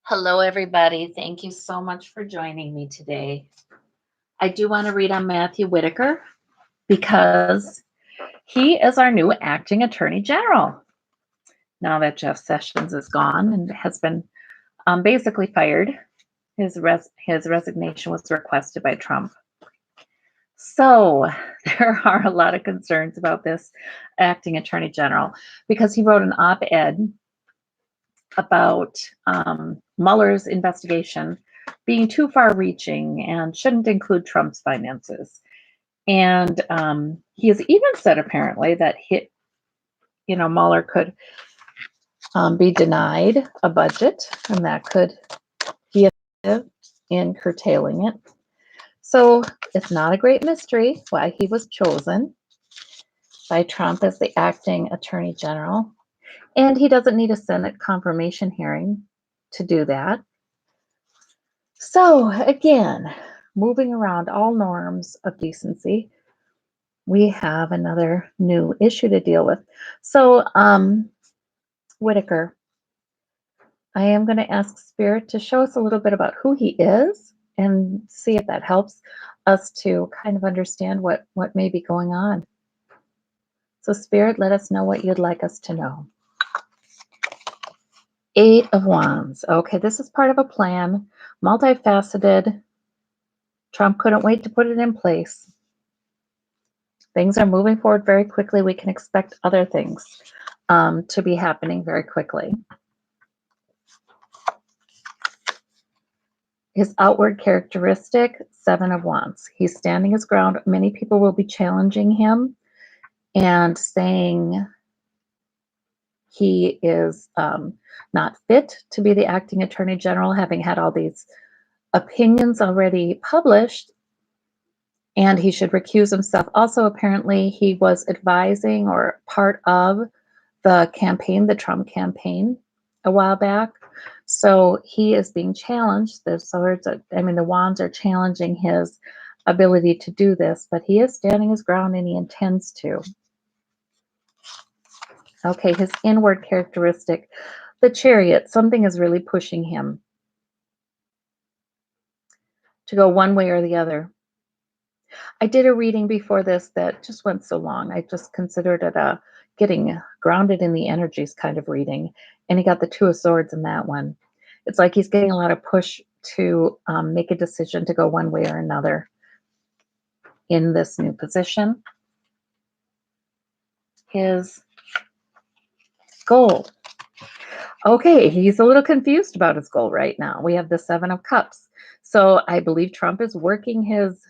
Hello, everybody. Thank you so much for joining me today. I do want to read on Matthew Whitaker because he is our new acting attorney general. Now that Jeff Sessions is gone and has been basically fired, his resignation was requested by Trump. So there are a lot of concerns about this acting attorney general because he wrote an op-ed about Mueller's investigation being too far reaching and shouldn't include Trump's finances. And he has even said apparently that Mueller could be denied a budget, and that could be effective in curtailing it. So it's not a great mystery why he was chosen by Trump as the acting attorney general. And he doesn't need a Senate confirmation hearing to do that. So again, moving around all norms of decency, we have another new issue to deal with. So, Whitaker, I am going to ask Spirit to show us a little bit about who he is and see if that helps us to kind of understand what may be going on. So, Spirit, let us know what you'd like us to know. 8 of Wands. Okay, this is part of a plan, multifaceted. Trump couldn't wait to put it in place. Things are moving forward very quickly. We can expect other things to be happening very quickly. His outward characteristic, 7 of Wands. He's standing his ground. Many people will be challenging him and saying he is not fit to be the acting attorney general, having had all these opinions already published, and he should recuse himself. Also, apparently, he was advising or part of the campaign, the Trump campaign, a while back. So he is being challenged. The wands are challenging his ability to do this, but he is standing his ground and he intends to. Okay, his inward characteristic, the Chariot, something is really pushing him to go one way or the other. I did a reading before this that just went so long. I just considered it a getting grounded in the energies kind of reading. And he got the 2 of Swords in that one. It's like he's getting a lot of push to make a decision to go one way or another in this new position. His goal. Okay, he's a little confused about his goal right now. We have the 7 of Cups. So I believe Trump is working his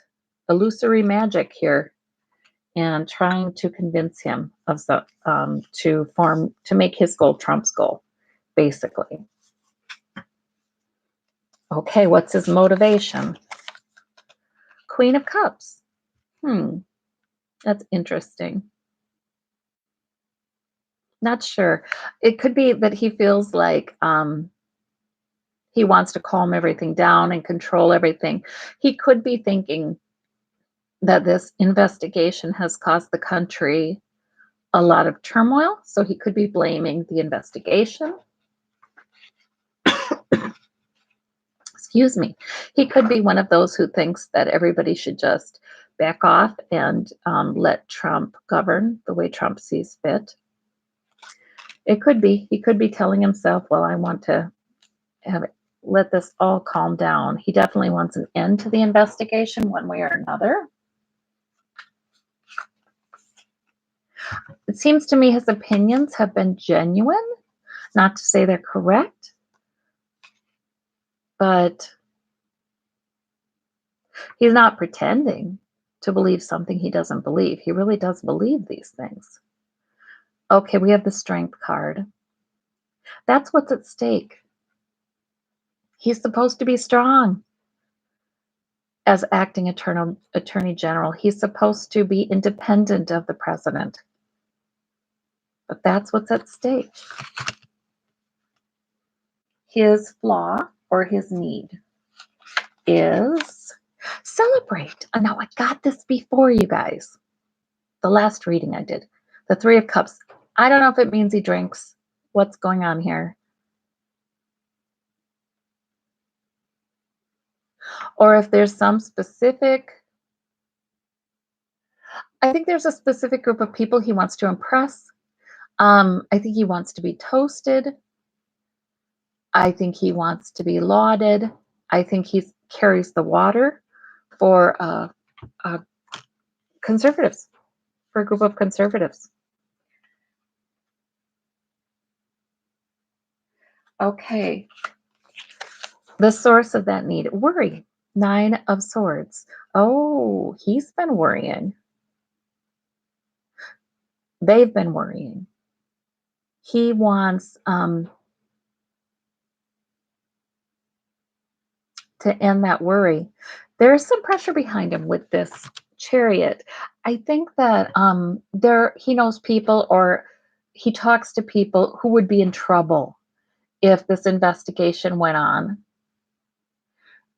illusory magic here and trying to convince him of to make his goal Trump's goal, basically. Okay, what's his motivation? Queen of Cups. That's interesting. Not sure. It could be that he feels like he wants to calm everything down and control everything. He could be thinking that this investigation has caused the country a lot of turmoil, so he could be blaming the investigation. Excuse me. He could be one of those who thinks that everybody should just back off and let Trump govern the way Trump sees fit. It could be. He could be telling himself, well, I want to let this all calm down. He definitely wants an end to the investigation one way or another. It seems to me his opinions have been genuine, not to say they're correct, but he's not pretending to believe something he doesn't believe. He really does believe these things. Okay, we have the Strength card. That's what's at stake. He's supposed to be strong as acting attorney general. He's supposed to be independent of the president. But that's what's at stake. His flaw or his need is celebrate. Now, I got this before, you guys. The last reading I did. The 3 of Cups. I don't know if it means he drinks. What's going on here? Or if there's some specific, I think there's a specific group of people he wants to impress. I think he wants to be toasted. I think he wants to be lauded. I think he carries the water for uh, conservatives, for a group of conservatives. Okay, the source of that need, worry. 9 of Swords. Oh, he's been worrying. They've been worrying. He wants to end that worry. There's some pressure behind him with this Chariot. I think that he knows people, or he talks to people who would be in trouble if this investigation went on.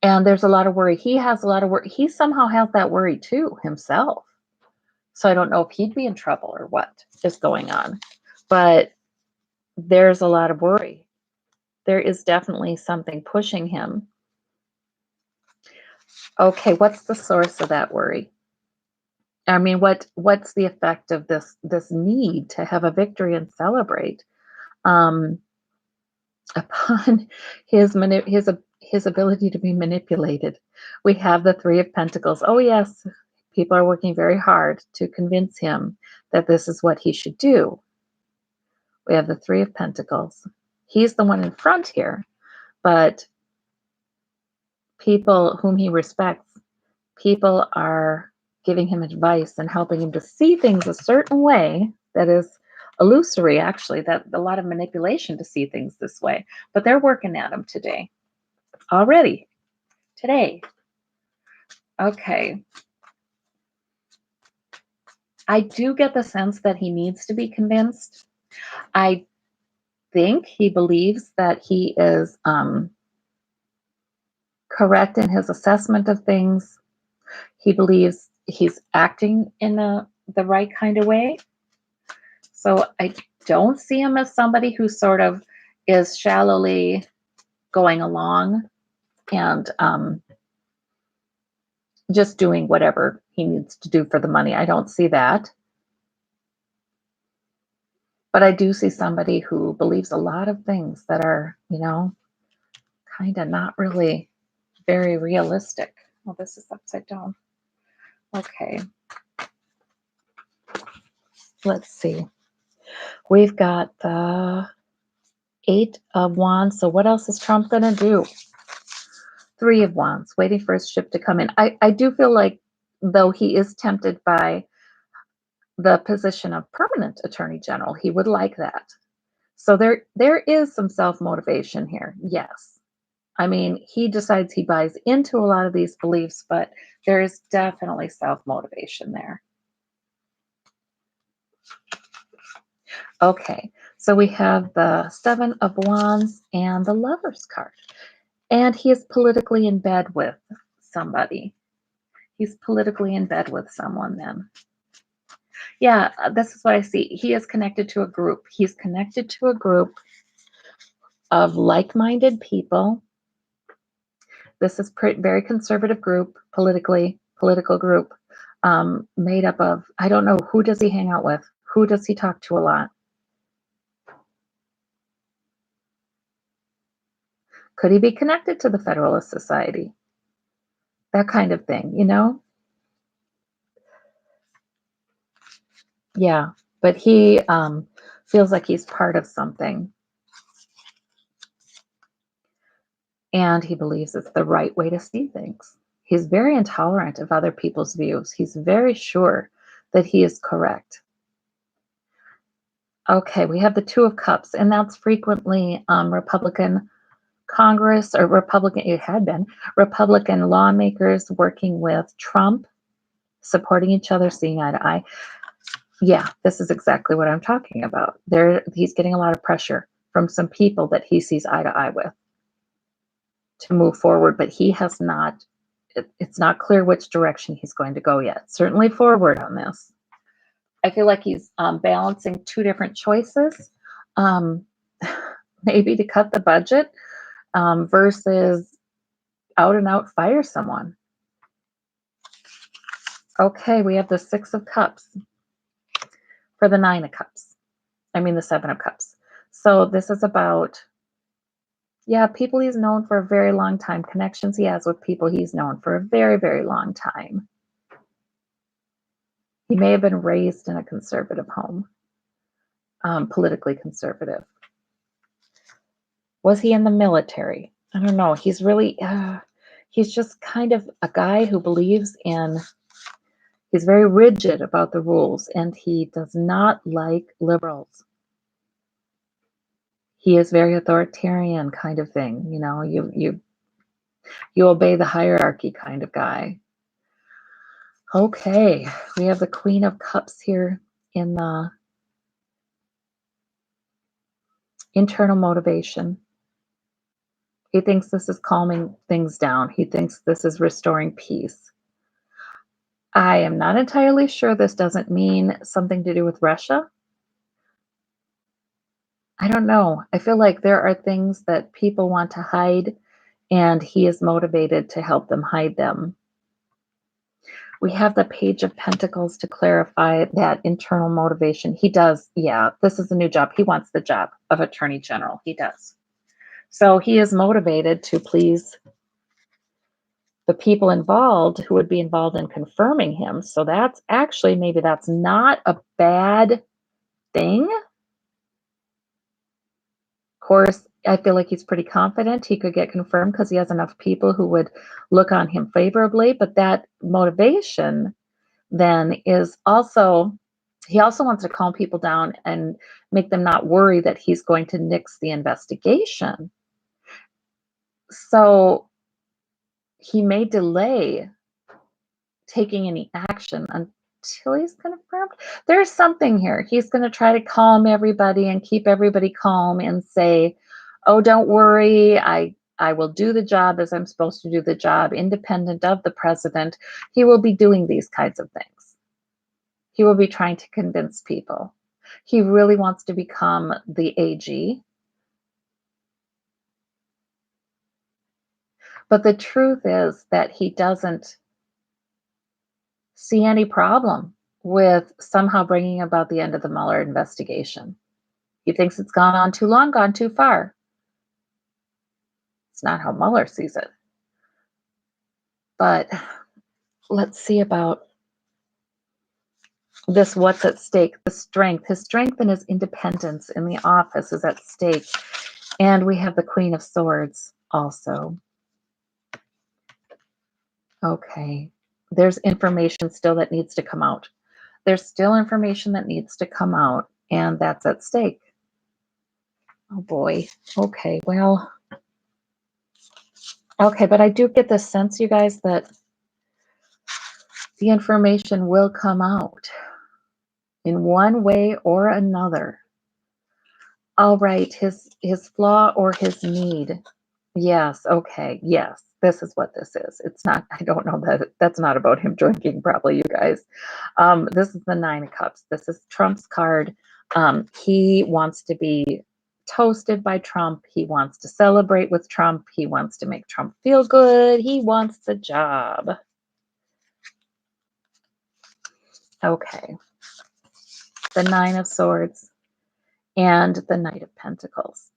And there's a lot of worry. He has a lot of worry. He somehow has that worry too himself. So I don't know if he'd be in trouble or what is going on. But there's a lot of worry. There is definitely something pushing him. Okay, what's the source of that worry? I mean, what's the effect of this need to have a victory and celebrate um, upon his ability to be manipulated? We have the Three of Pentacles. Oh yes, people are working very hard to convince him that this is what he should do. We have the Three of Pentacles. He's the one in front here, but people whom he respects, people are giving him advice and helping him to see things a certain way that is illusory, actually, that a lot of manipulation to see things this way. But they're working at him today. Already. Today. Okay. I do get the sense that he needs to be convinced. I think he believes that he is correct in his assessment of things. He believes he's acting in the right kind of way. So I don't see him as somebody who sort of is shallowly going along and just doing whatever he needs to do for the money. I don't see that. But I do see somebody who believes a lot of things that are, kind of not really very realistic. Oh, this is upside down. Okay. Let's see. We've got the 8 of Wands. So what else is Trump going to do? 3 of Wands, waiting for his ship to come in. I do feel like, though he is tempted by the position of permanent attorney general, he would like that. So there is some self-motivation here. Yes. I mean, he decides he buys into a lot of these beliefs, but there is definitely self-motivation there. Okay, so we have the 7 of Wands and the Lover's card. And he is politically in bed with somebody. He's politically in bed with someone then. Yeah, this is what I see. He is connected to a group. He's connected to a group of like-minded people. This is very conservative group, political group, made up of, I don't know, who does he hang out with? Who does he talk to a lot? Could he be connected to the Federalist Society? That kind of thing, Yeah, but he feels like he's part of something. And he believes it's the right way to see things. He's very intolerant of other people's views. He's very sure that he is correct. Okay, we have the 2 of Cups, and that's frequently Republican Congress, or it had been Republican lawmakers working with Trump, supporting each other, seeing eye to eye. Yeah, this is exactly what I'm talking about. He's getting a lot of pressure from some people that he sees eye to eye with to move forward, but he has not, it's not clear which direction he's going to go yet. Certainly forward on this. I feel like he's balancing 2 different choices. Maybe to cut the budget versus out and out fire someone. Okay, we have the Six of Cups for the Nine of Cups. I mean the Seven of Cups. So this is about, yeah, people he's known for a very long time, connections he has with people he's known for a very, very long time. He may have been raised in a conservative home, politically conservative. Was he in the military? I don't know. He's really, he's just kind of a guy who believes in, he's very rigid about the rules, and he does not like liberals. He is very authoritarian kind of thing. You know, you obey the hierarchy kind of guy. Okay, we have the Queen of Cups here in the internal motivation. He thinks this is calming things down. He thinks this is restoring peace. I am not entirely sure this doesn't mean something to do with Russia. I don't know. I feel like there are things that people want to hide, and he is motivated to help them hide them. We have the Page of Pentacles to clarify that internal motivation. He does, yeah, this is a new job. He wants the job of Attorney General. He does. So he is motivated to please the people involved who would be involved in confirming him. So that's actually, maybe that's not a bad thing. Of course, I feel like he's pretty confident he could get confirmed because he has enough people who would look on him favorably. But that motivation then is also, he also wants to calm people down and make them not worry that he's going to nix the investigation. So he may delay taking any action until he's confirmed. There's something here. He's going to try to calm everybody and keep everybody calm and say, oh, don't worry, I will do the job as I'm supposed to do the job, independent of the president. He will be doing these kinds of things. He will be trying to convince people. He really wants to become the AG. But the truth is that he doesn't see any problem with somehow bringing about the end of the Mueller investigation. He thinks it's gone on too long, gone too far. It's not how Mueller sees it. But let's see about this, what's at stake, the strength. His strength and his independence in the office is at stake. And we have the Queen of Swords also. Okay, there's information still that needs to come out. There's still information that needs to come out, and that's at stake. Oh boy. Okay, well, okay, but I do get the sense, you guys, that the information will come out in one way or another. All right, his flaw or his need. Yes, okay, yes. This is what this is. It's not, I don't know, that that's not about him drinking, probably, you guys. This is the Nine of Cups. This is Trump's card. He wants to be toasted by Trump. He wants to celebrate with Trump. He wants to make Trump feel good. He wants the job. Okay. The Nine of Swords and the Knight of Pentacles.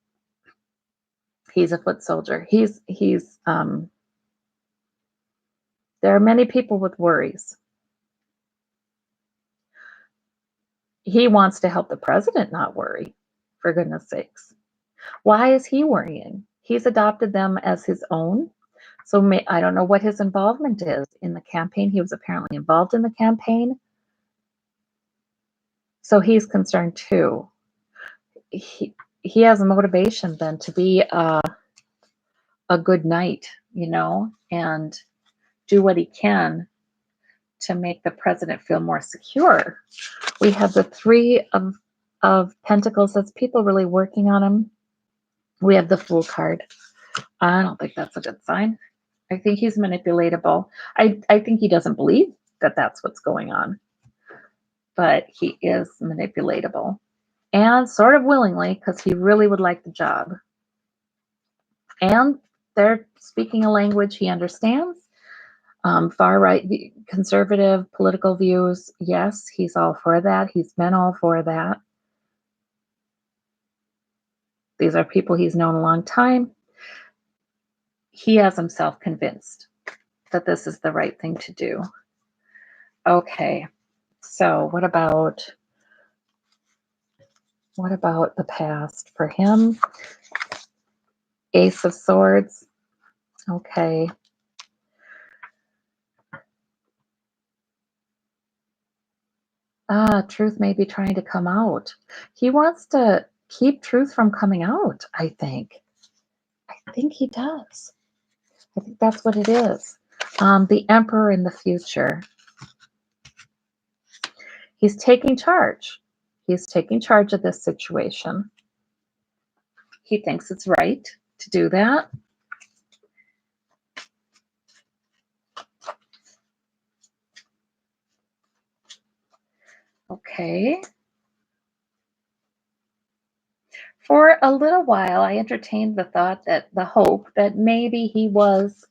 He's a foot soldier. There are many people with worries. He wants to help the president not worry, for goodness sakes. Why is he worrying? He's adopted them as his own. So I don't know what his involvement is in the campaign. He was apparently involved in the campaign. So he's concerned too. He has a motivation then to be a good knight, you know, and do what he can to make the president feel more secure. We have the Three of Pentacles. That's people really working on him. We have the Fool card. I don't think that's a good sign. I think he's manipulatable. I think he doesn't believe that that's what's going on, but he is manipulatable, and sort of willingly, because he really would like the job. And they're speaking a language he understands. Far right, conservative political views, yes, he's all for that. He's been all for that. These are people he's known a long time. He has himself convinced that this is the right thing to do. Okay, so what about the past for him? Ace of Swords. Okay. Truth may be trying to come out. He wants to keep truth from coming out, I think. I think he does. I think that's what it is. The Emperor in the future. He's taking charge. He's taking charge of this situation. He thinks it's right to do that. Okay. For a little while, I entertained the hope that maybe he was,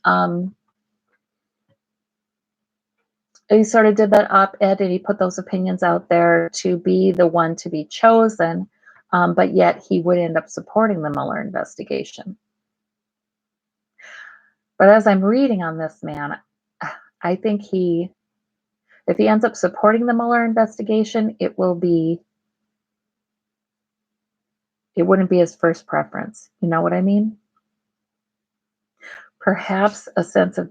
he sort of did that op-ed and he put those opinions out there to be the one to be chosen, but yet he would end up supporting the Mueller investigation. But as I'm reading on this man, I think if he ends up supporting the Mueller investigation, it wouldn't be his first preference. You know what I mean? Perhaps a sense of,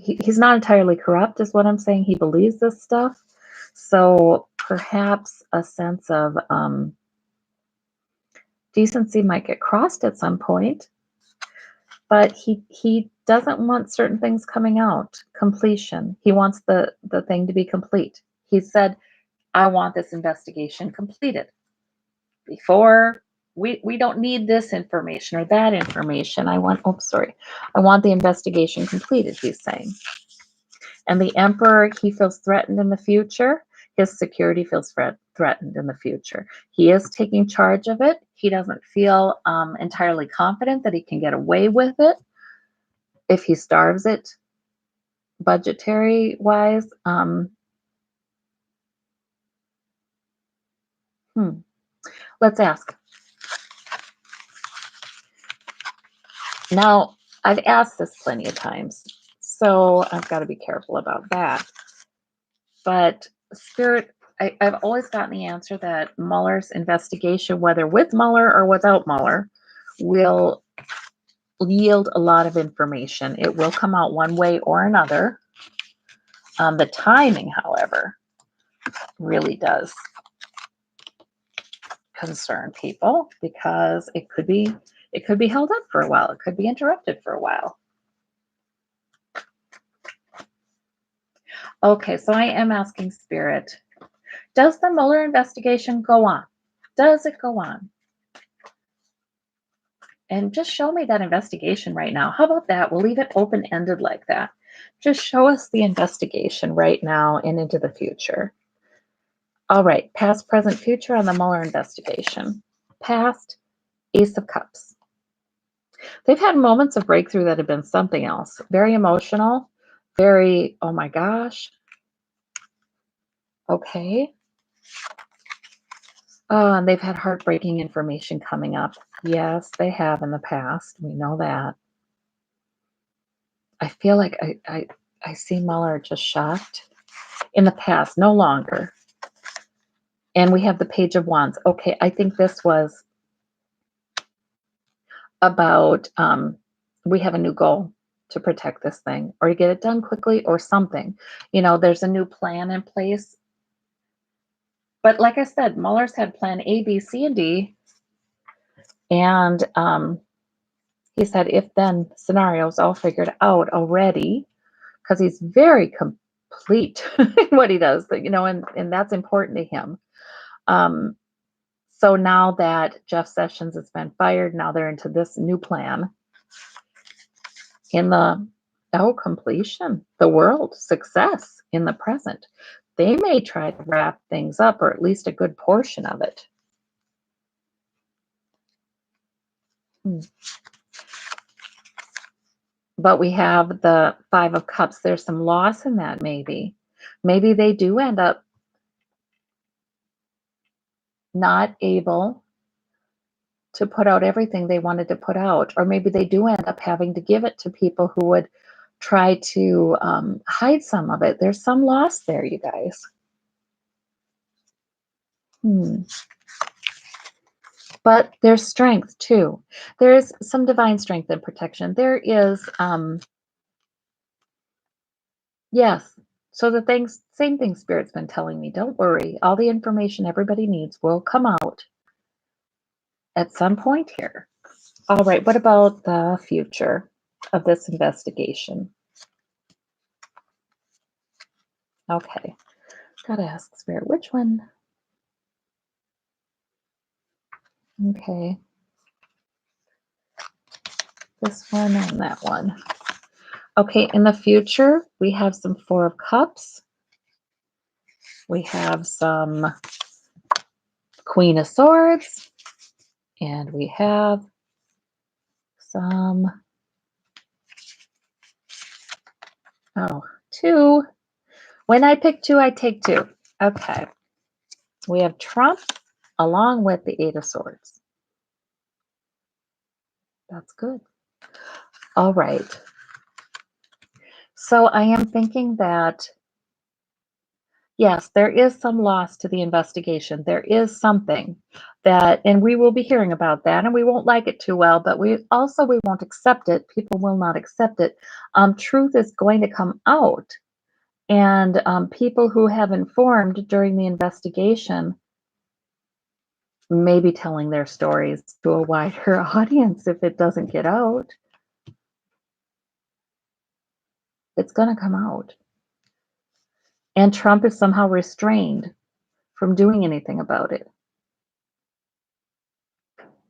he's not entirely corrupt is what I'm saying. He believes this stuff. So perhaps a sense of decency might get crossed at some point. But he doesn't want certain things coming out. Completion. He wants the thing to be complete. He said, I want this investigation completed. Before we don't need this information or that information. I want the investigation completed, he's saying. And the Emperor, he feels threatened in the future. His security feels threatened in the future. He is taking charge of it. He doesn't feel entirely confident that he can get away with it if he starves it budgetary wise. Let's ask. Now, I've asked this plenty of times, so I've got to be careful about that. But Spirit, I've always gotten the answer that Mueller's investigation, whether with Mueller or without Mueller, will yield a lot of information. It will come out one way or another. The timing, however, really does concern people because it could be held up for a while. It could be interrupted for a while. Okay, so I am asking Spirit, does the Mueller investigation go on? Does it go on? And just show me that investigation right now. How about that? We'll leave it open-ended like that. Just show us the investigation right now and into the future. All right, past, present, future on the Mueller investigation. Past, Ace of Cups. They've had moments of breakthrough that have been something else. Very emotional, very, oh my gosh. Okay. And they've had heartbreaking information coming up. Yes, they have in the past. We know that. I feel like I see Mueller just shocked. In the past, no longer. And we have the Page of Wands. Okay, I think this was about we have a new goal to protect this thing or to get it done quickly or something. There's a new plan in place. But like I said, Mueller's had plan A, B, C, and D. And he said if-then scenarios all figured out already because he's very complete in what he does, and that's important to him. So now that Jeff Sessions has been fired, now they're into this new plan in the completion, the world, success in the present. They may try to wrap things up, or at least a good portion of it. But we have the Five of Cups. There's some loss in that, maybe. Maybe they do end up not able to put out everything they wanted to put out. Or maybe they do end up having to give it to people who would try to hide some of it. There's some loss there, you guys. But there's strength too. There's some divine strength and protection. There is, yes. So the things, same thing Spirit's been telling me. Don't worry. All the information everybody needs will come out at some point here. All right. What about the future of this investigation? Okay. Gotta ask Spirit, which one? Okay. This one and that one. Okay, in the future, we have some Four of Cups. We have some Queen of Swords. And we have some, two. When I pick two, I take two. Okay. We have Trump along with the Eight of Swords. That's good. All right. So I am thinking that, yes, there is some loss to the investigation. There is something that, and we will be hearing about that, and we won't like it too well, but we won't accept it. People will not accept it. Truth is going to come out. And people who have informed during the investigation may be telling their stories to a wider audience if it doesn't get out. It's going to come out. And Trump is somehow restrained from doing anything about it.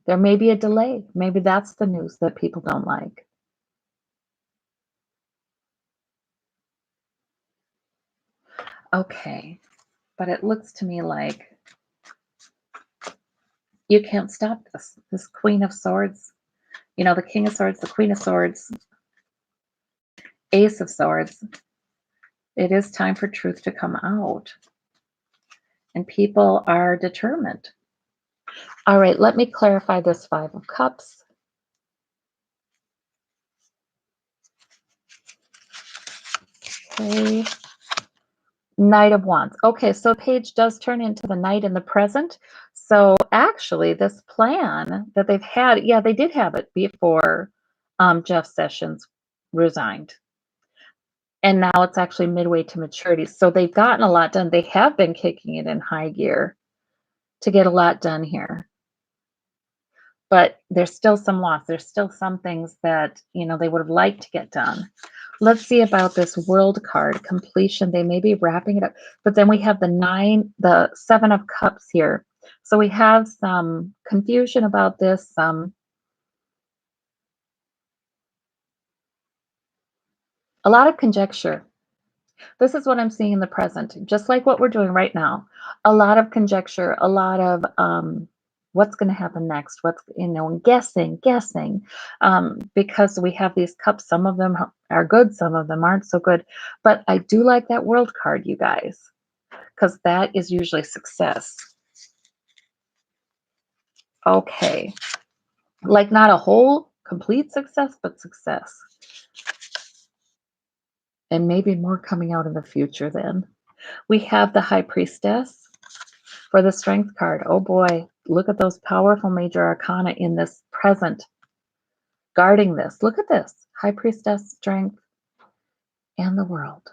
There may be a delay. Maybe that's the news that people don't like. Okay. But it looks to me like you can't stop this. This Queen of Swords, the King of Swords, the Queen of Swords, Ace of Swords. It is time for truth to come out. And people are determined. All right, let me clarify this Five of Cups. Okay. Knight of Wands. Okay, so the page does turn into the Knight in the present. So actually, this plan that they've had, yeah, they did have it before Jeff Sessions resigned. And now it's actually midway to maturity. So they've gotten a lot done. They have been kicking it in high gear to get a lot done here. But there's still some loss. There's still some things that, they would have liked to get done. Let's see about this World card, completion. They may be wrapping it up. But then we have the Seven of Cups here. So we have some confusion about this, a lot of conjecture. This is what I'm seeing in the present, just like what we're doing right now. A lot of conjecture, a lot of what's going to happen next, guessing, because we have these cups. Some of them are good, some of them aren't so good. But I do like that World card, you guys, because that is usually success. Okay. Like not a whole complete success, but success. And maybe more coming out in the future then. We have the High Priestess for the Strength card. Oh boy, look at those powerful major arcana in this present. Guarding this. Look at this. High Priestess, Strength, and the World.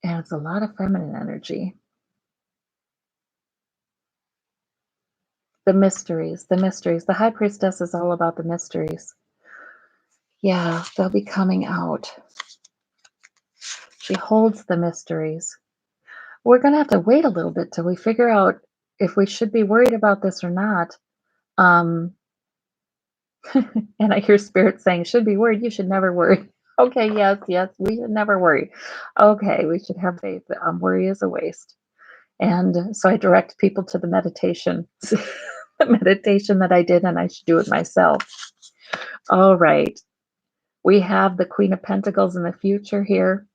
And it's a lot of feminine energy. The mysteries. The High Priestess is all about the mysteries. Yeah, they'll be coming out. She holds the mysteries. We're going to have to wait a little bit till we figure out if we should be worried about this or not. And I hear Spirit saying, should be worried. You should never worry. Okay, yes, we should never worry. Okay, we should have faith. Worry is a waste. And so I direct people to the meditation, the meditation that I did, and I should do it myself. All right. We have the Queen of Pentacles in the future here,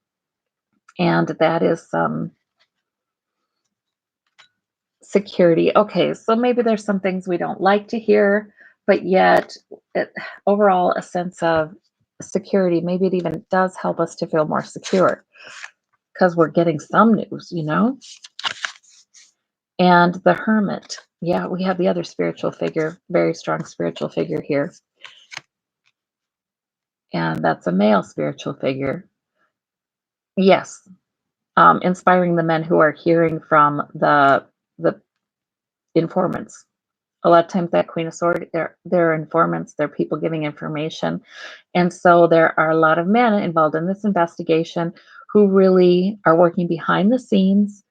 and that is some security. Okay, so maybe there's some things we don't like to hear, but yet it, overall a sense of security. Maybe it even does help us to feel more secure because we're getting some news. And the Hermit. Yeah, we have the other spiritual figure, very strong spiritual figure here. And that's a male spiritual figure. Yes, inspiring the men who are hearing from the informants. A lot of times that Queen of Swords, they're informants, they're people giving information. And so there are a lot of men involved in this investigation who really are working behind the scenes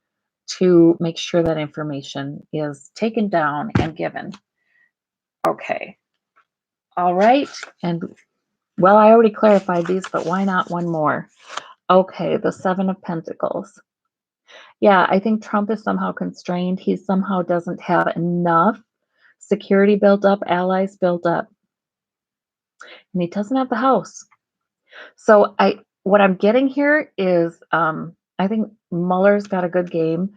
to make sure that information is taken down and given. Okay. All right. And well, I already clarified these, but why not one more? Okay, the Seven of Pentacles. Yeah, I think Trump is somehow constrained. He somehow doesn't have enough security built up, allies built up, and he doesn't have the house. So what I'm getting here is I think Mueller's got a good game.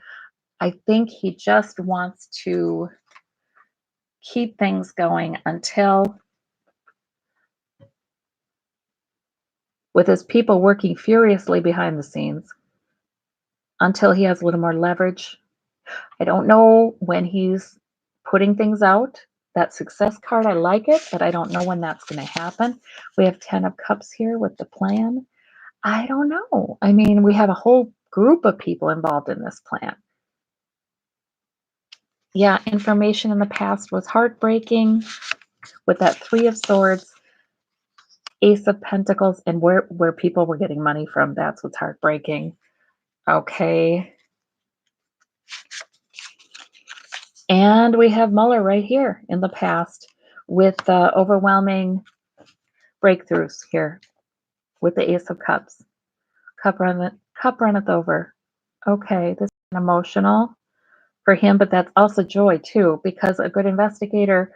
I think he just wants to keep things going until, with his people working furiously behind the scenes, until he has a little more leverage. I don't know when he's putting things out. That success card, I like it, but I don't know when that's going to happen. We have 10 of Cups here with the plan. I don't know. I mean, we have a whole group of people involved in this plan. Yeah, information in the past was heartbreaking with that Three of Swords, Ace of Pentacles, and where people were getting money from. That's what's heartbreaking. Okay. And we have Mueller right here in the past with overwhelming breakthroughs here with the Ace of Cups. Cup runneth over. Okay, this is emotional for him, but that's also joy too, because a good investigator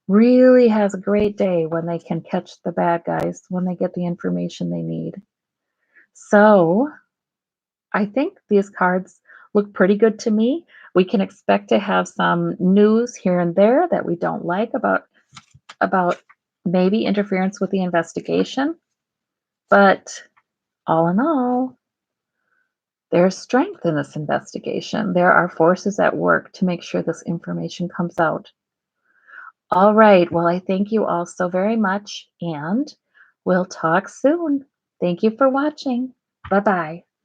really has a great day when they can catch the bad guys, when they get the information they need. So I think these cards look pretty good to me. We can expect to have some news here and there that we don't like about maybe interference with the investigation. But all in all, there's strength in this investigation. There are forces at work to make sure this information comes out. All right. Well, I thank you all so very much, and we'll talk soon. Thank you for watching. Bye bye.